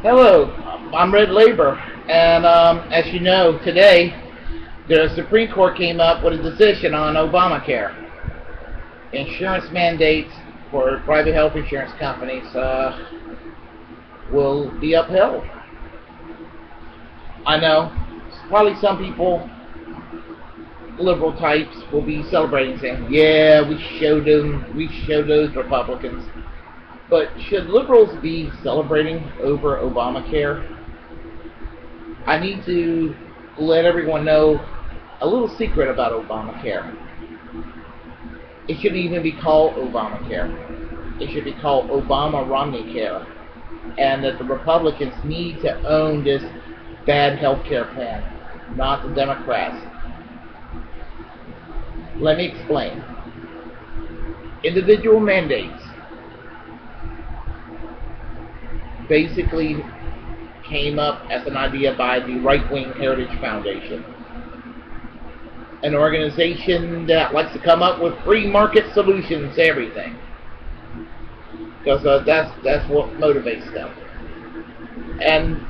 Hello, I'm Red Labor, and as you know, today the Supreme Court came up with a decision on Obamacare. Insurance mandates for private health insurance companies will be upheld. I know, probably some people, liberal types, will be celebrating, saying, "Yeah, we showed those Republicans." But should liberals be celebrating over Obamacare? I need to let everyone know a little secret about Obamacare. It shouldn't even be called Obamacare. It should be called Obama-Romney-care. And that the Republicans need to own this bad health care plan, not the Democrats. Let me explain. Individual mandates basically came up as an idea by the right-wing Heritage Foundation, an organization that likes to come up with free market solutions to everything, because that's what motivates them. And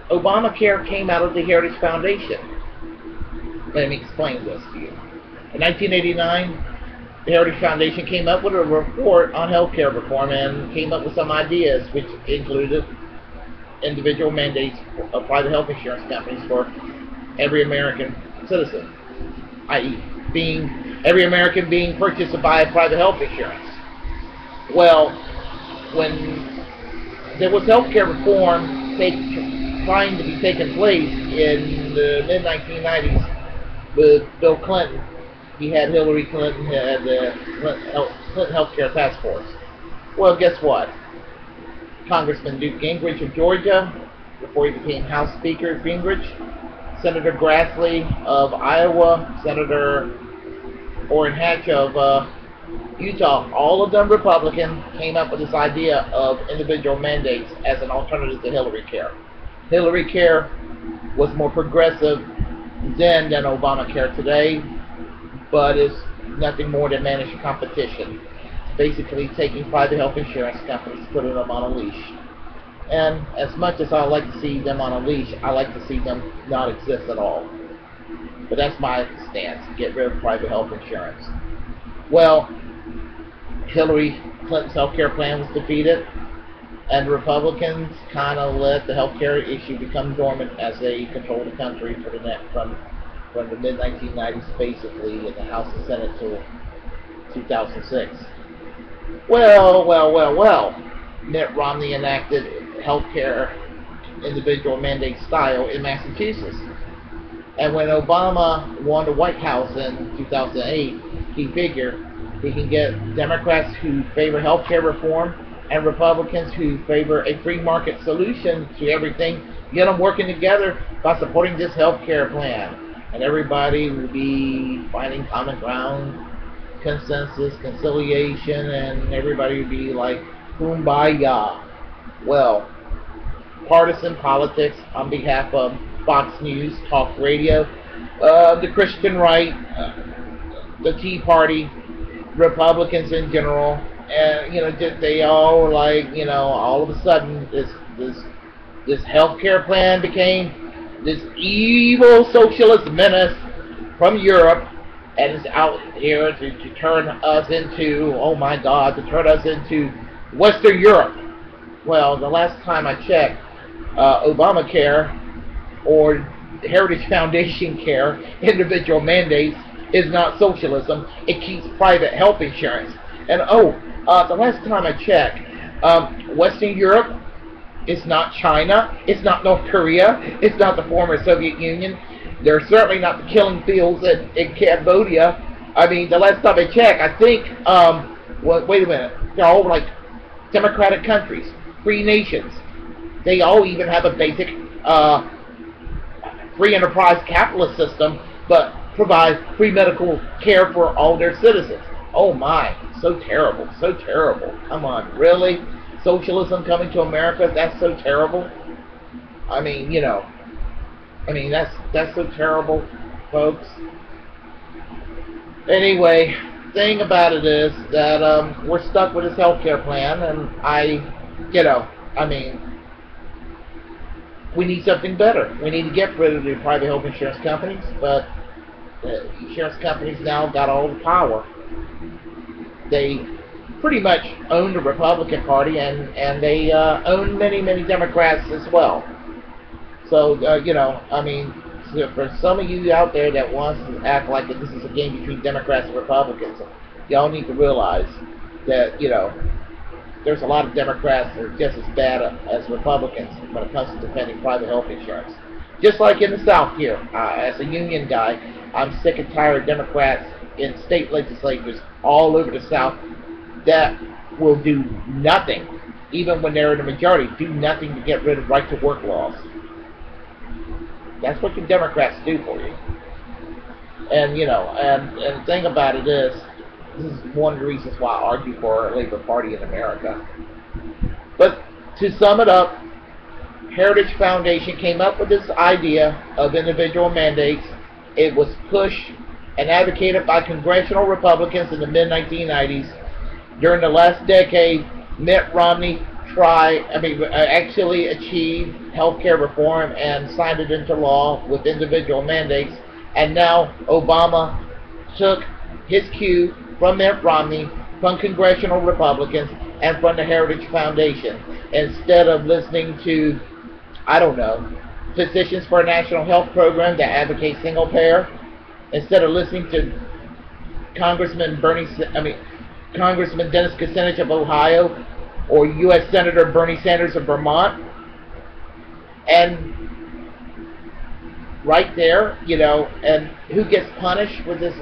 Obamacare came out of the Heritage Foundation. Let me explain this to you. In 1989, the Heritage Foundation came up with a report on healthcare reform and came up with some ideas, which included individual mandates of private health insurance companies for every American citizen, i.e., every American being purchased by private health insurance. Well, when there was healthcare reform trying to be taking place in the mid-1990s with Bill Clinton, he had Hillary Clinton, had the Clinton Healthcare Task Force. Well, guess what? Congressman Newt Gingrich of Georgia, before he became House Speaker, Gingrich, Senator Grassley of Iowa, Senator Orrin Hatch of Utah, all of them Republicans, came up with this idea of individual mandates as an alternative to Hillary Care. Hillary Care was more progressive then than Obamacare today, but is nothing more than managed competition. Basically taking private health insurance companies, putting them on a leash. And as much as I like to see them on a leash, I like to see them not exist at all. But that's my stance, get rid of private health insurance. Well, Hillary Clinton's health care plan was defeated, and Republicans kind of let the health care issue become dormant as they control the country for the next from the mid-1990s, basically, in the House and Senate till 2006. Well. Mitt Romney enacted healthcare individual mandate style in Massachusetts. And when Obama won the White House in 2008, he figured he can get Democrats who favor healthcare reform and Republicans who favor a free market solution to everything, get them working together by supporting this healthcare plan. And everybody will be finding common ground, consensus, conciliation, and everybody will be like, kumbaya. Well, partisan politics on behalf of Fox News, Talk Radio, the Christian right, the Tea Party, Republicans in general, and they all were like, all of a sudden this healthcare plan became this evil socialist menace from Europe, and is out here to turn us into, oh my God, to turn us into Western Europe. Well, the last time I checked, Obamacare, or Heritage Foundation care, individual mandates, is not socialism. It keeps private health insurance. And the last time I checked, Western Europe is not China, it's not North Korea, it's not the former Soviet Union. They're certainly not the killing fields in Cambodia. I mean, the last time I checked, I think, wait a minute, they're all like democratic countries, free nations. They all even have a basic free enterprise capitalist system, but provide free medical care for all their citizens. Oh my, so terrible, so terrible. Come on, really? Socialism coming to America? That's so terrible? I mean, that's so terrible, folks. Anyway, thing about it is that we're stuck with this health care plan, and I mean, we need something better. We need to get rid of the private health insurance companies, but the insurance companies now got all the power. They pretty much own the Republican Party, and they own many Democrats as well. So, I mean, so for some of you out there that wants to act like that this is a game between Democrats and Republicans, y'all need to realize that, there's a lot of Democrats that are just as bad as Republicans when it comes to defending private health insurance. Just like in the South here, as a union guy, I'm sick and tired of Democrats in state legislatures all over the South that will do nothing, even when they're in the majority, do nothing to get rid of right-to-work laws. That's what the Democrats do for you. And, and the thing about it is, this is one of the reasons why I argue for a Labor Party in America. But to sum it up, Heritage Foundation came up with this idea of individual mandates. It was pushed and advocated by congressional Republicans in the mid-1990s. During the last decade, Mitt Romney actually achieved health care reform and signed it into law with individual mandates. And now Obama took his cue from Mitt Romney, from congressional Republicans, and from the Heritage Foundation. Instead of listening to, Physicians for a National Health Program that advocates single payer, instead of listening to Congressman Dennis Kucinich of Ohio, or U.S. Senator Bernie Sanders of Vermont, and right there, and who gets punished with this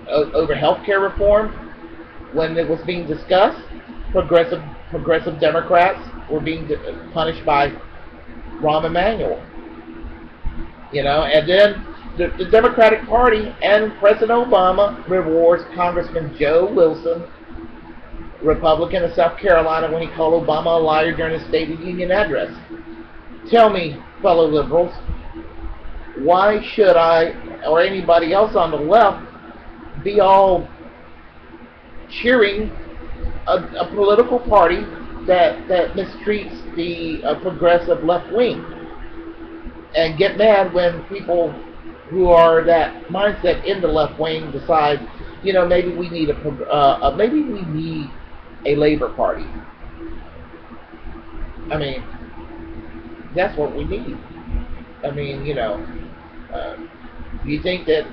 over health care reform when it was being discussed? Progressive Democrats were being punished by Rahm Emanuel. And then the Democratic Party and President Obama rewards Congressman Joe Wilson, Republican of South Carolina, when he called Obama a liar during his State of the Union address. Tell me, fellow liberals, why should I, or anybody else on the left, be all cheering a political party that mistreats the progressive left wing, and get mad when people who are that mindset in the left wing decide, maybe we need a Labor Party. I mean, that's what we need. I mean, do you think that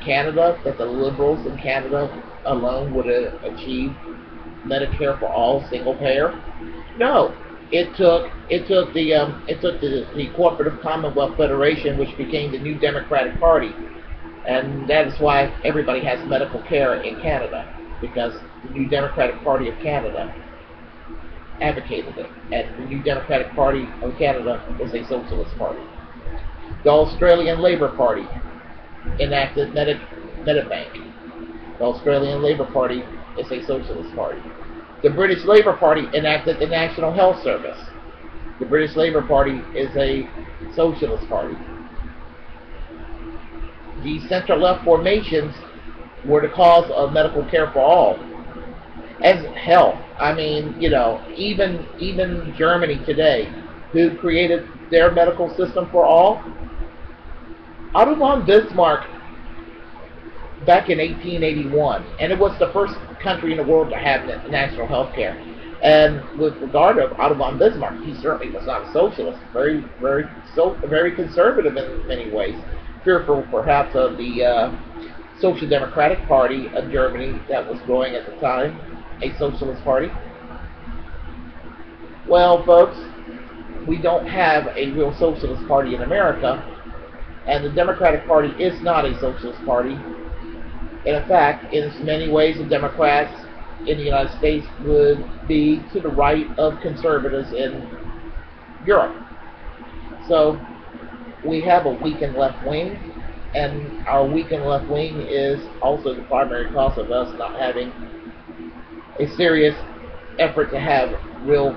the liberals in Canada alone would have achieved Medicare for all single payer? No. It took the Cooperative Commonwealth Federation, which became the New Democratic Party, and that is why everybody has medical care in Canada, because the New Democratic Party of Canada advocated it, and the New Democratic Party of Canada is a socialist party. The Australian Labor Party enacted Medibank. The Australian Labor Party is a socialist party. The British Labour Party enacted the National Health Service. The British Labour Party is a socialist party. The centre-left formations were the cause of medical care for all. As hell, I mean, even Germany today, who created their medical system for all, Otto von Bismarck back in 1881, and it was the first country in the world to have national health care. And with regard to Otto von Bismarck, he certainly was not a socialist, very conservative in many ways, fearful perhaps of the Social Democratic Party of Germany that was growing at the time, a socialist party. Well, folks, we don't have a real socialist party in America, and the Democratic Party is not a socialist party. In fact, in many ways, the Democrats in the United States would be to the right of conservatives in Europe. So we have a weakened left wing, and our weakened left wing is also the primary cause of us not having a serious effort to have real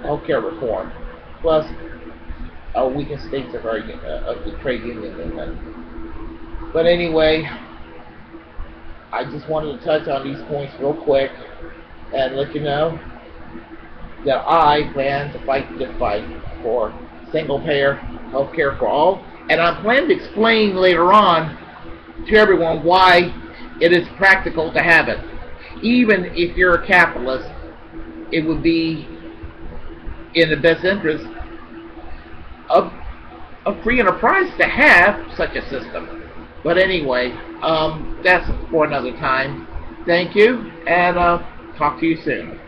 healthcare reform. Plus, our weakened states of the trade union movement. But anyway, I just wanted to touch on these points real quick and let you know that I plan to fight the good fight for single-payer health care for all, and I plan to explain later on to everyone why it is practical to have it. Even if you're a capitalist, it would be in the best interest of free enterprise to have such a system. But anyway, that's for another time. Thank you, and talk to you soon.